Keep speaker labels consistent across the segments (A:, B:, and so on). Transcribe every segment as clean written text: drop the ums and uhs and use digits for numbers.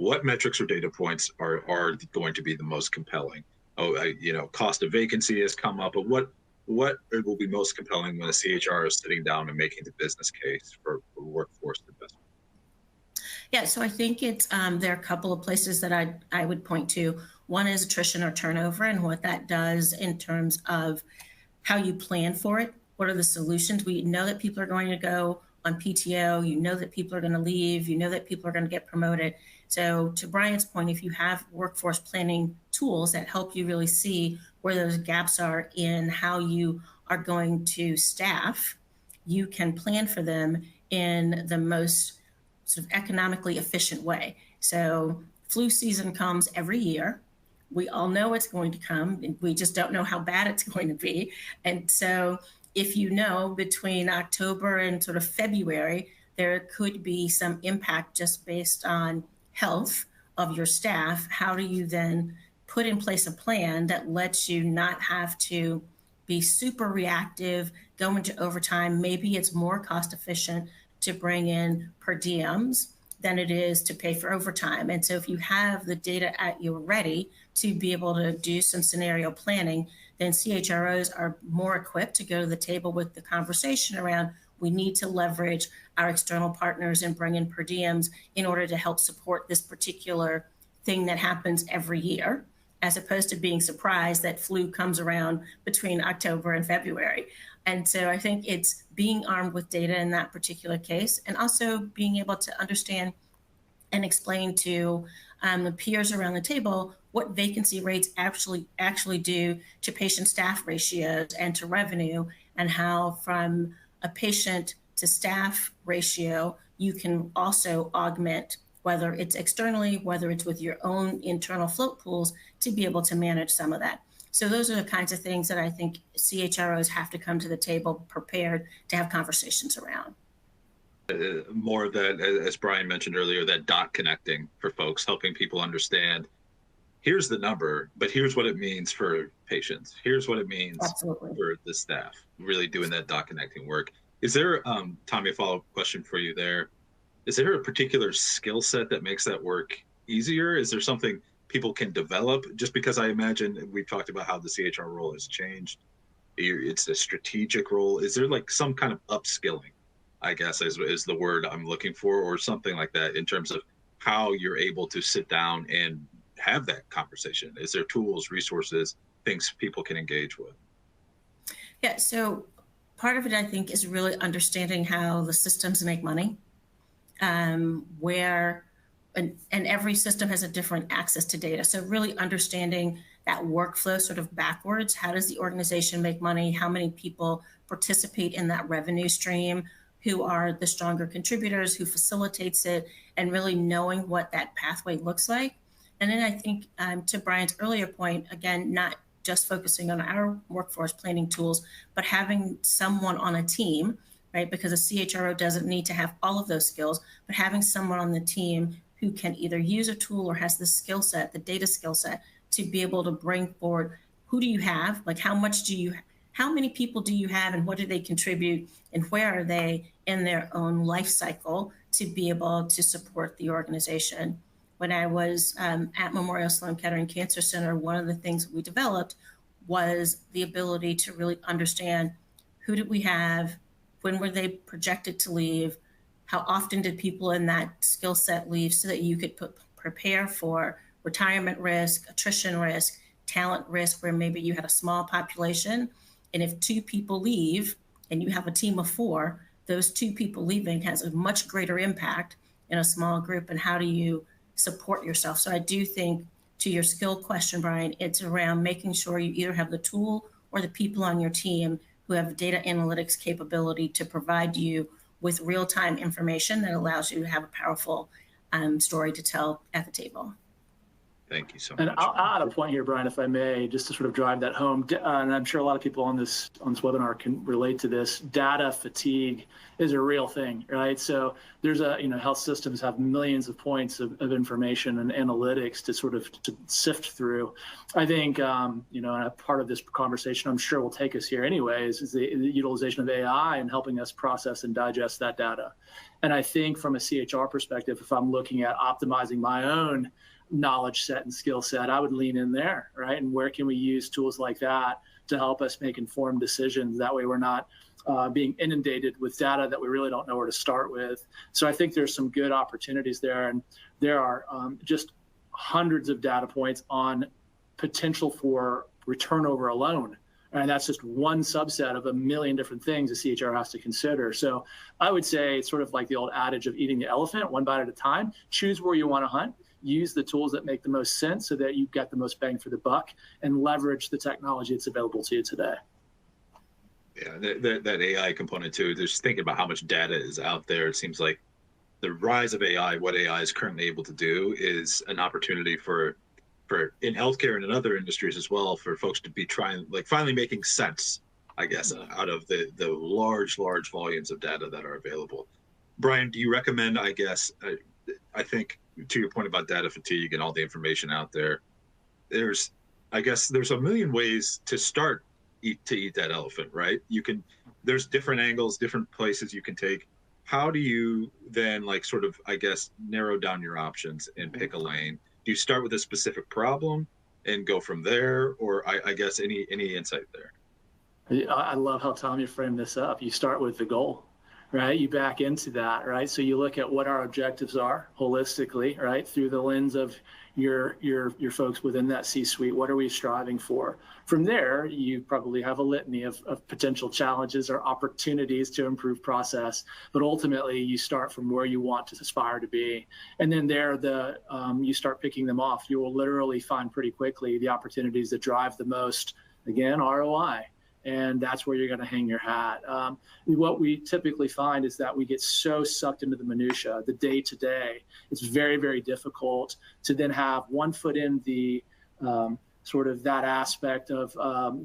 A: what metrics or data points are going to be the most compelling? Cost of vacancy has come up, but what will be most compelling when a CHR is sitting down and making the business case for workforce investment?
B: Yeah, so I think it's there are a couple of places that I would point to. One is attrition or turnover and what that does in terms of how you plan for it. What are the solutions? We know that people are going to go on PTO. You know that people are going to leave. You know that people are going to get promoted. So to Brian's point, if you have workforce planning tools that help you really see where those gaps are in how you are going to staff, you can plan for them in the most sort of economically efficient way. So flu season comes every year. We all know it's going to come. We just don't know how bad it's going to be. And so if you know between October and sort of February, there could be some impact just based on health of your staff, how do you then put in place a plan that lets you not have to be super reactive, go into overtime? Maybe it's more cost efficient to bring in per diems than it is to pay for overtime. And so if you have the data at your ready to be able to do some scenario planning, then CHROs are more equipped to go to the table with the conversation around, we need to leverage our external partners and bring in per diems in order to help support this particular thing that happens every year, as opposed to being surprised that flu comes around between October and February. And so I think it's being armed with data in that particular case, and also being able to understand and explain to the peers around the table what vacancy rates actually do to patient staff ratios and to revenue, and how from a patient to staff ratio, you can also augment, whether it's externally, whether it's with your own internal float pools, to be able to manage some of that. So those are the kinds of things that I think CHROs have to come to the table prepared to have conversations around.
A: More of that, as Brian mentioned earlier, that dot connecting for folks, helping people understand, here's the number, but here's what it means for patients. Here's what it means
B: Absolutely.
A: for the staff, really doing that dot connecting work. Is there, Tommy, a follow-up question for you there? Is there a particular skill set that makes that work easier? Is there something people can develop? Just because I imagine we've talked about how the CHR role has changed. It's a strategic role. Is there like some kind of upskilling, I guess is the word I'm looking for, or something like that in terms of how you're able to sit down and have that conversation? Is there tools, resources, things people can engage with?
B: Yeah, so part of it, I think, is really understanding how the systems make money, and every system has a different access to data. So really understanding that workflow sort of backwards. How does the organization make money? How many people participate in that revenue stream? Who are the stronger contributors? Who facilitates it? And really knowing what that pathway looks like. And then I think to Brian's earlier point, again, not just focusing on our workforce planning tools, but having someone on a team, right? Because a CHRO doesn't need to have all of those skills, but having someone on the team who can either use a tool or has the skill set, the data skill set, to be able to bring forward, who do you have? Like how many people do you have, and what do they contribute, and where are they in their own life cycle to be able to support the organization? When I was at Memorial Sloan Kettering Cancer Center, one of the things we developed was the ability to really understand, who did we have, when were they projected to leave, how often did people in that skill set leave, so that you could prepare for retirement risk, attrition risk, talent risk, where maybe you had a small population. And if 2 people leave and you have a team of 4, those 2 people leaving has a much greater impact in a small group. And how do you support yourself? So I do think, to your skill question, Brian, it's around making sure you either have the tool or the people on your team who have data analytics capability to provide you with real-time information that allows you to have a powerful story to tell at the table.
A: Thank you so much.
C: And I'll add a point here, Brian, if I may, just to sort of drive that home. And I'm sure a lot of people on this webinar can relate to this. Data fatigue is a real thing, right? So there's health systems have millions of points of information and analytics to sort of to sift through. I think, and a part of this conversation, I'm sure will take us here anyways, is the utilization of AI and helping us process and digest that data. And I think from a CHR perspective, if I'm looking at optimizing my own knowledge set and skill set, I would lean in there, right? And where can we use tools like that to help us make informed decisions? That way we're not being inundated with data that we really don't know where to start with. So I think there's some good opportunities there. And there are just hundreds of data points on potential for return over alone. And that's just one subset of a million different things a CHR has to consider. So I would say it's sort of like the old adage of eating the elephant one bite at a time. Choose where you want to hunt. Use the tools that make the most sense so that you get the most bang for the buck, and leverage the technology that's available to you today.
A: Yeah, that AI component too. Just thinking about how much data is out there, it seems like the rise of AI, what AI is currently able to do, is an opportunity for in healthcare and in other industries as well, for folks to be trying, like, finally making sense, I guess, out of the large volumes of data that are available. Brian, do you recommend, I guess, I think to your point about data fatigue and all the information out there, there's a million ways to start to eat that elephant, right? There's different angles, different places you can take. How do you then, like, sort of, I guess, narrow down your options and pick a lane? Do you start with a specific problem and go from there? Or I guess any insight there?
C: I love how Tommy framed this up. You start with the goal, right? You back into that, right? So you look at what our objectives are holistically, right? Through the lens of your folks within that C-suite. What are we striving for? From there, you probably have a litany of potential challenges or opportunities to improve process. But ultimately, you start from where you want to aspire to be. And then there, you start picking them off. You will literally find pretty quickly the opportunities that drive the most, again, ROI. And that's where you're going to hang your hat. What we typically find is that we get so sucked into the minutia, the day-to-day. It's very, very difficult to then have one foot in the sort of that aspect of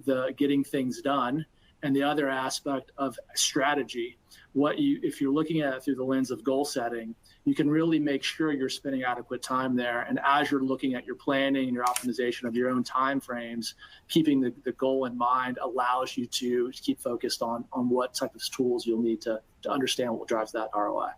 C: the getting things done, and the other aspect of strategy. If you're looking at it through the lens of goal setting, you can really make sure you're spending adequate time there. And as you're looking at your planning and your optimization of your own time frames, keeping the goal in mind allows you to keep focused on what type of tools you'll need to understand what drives that ROI.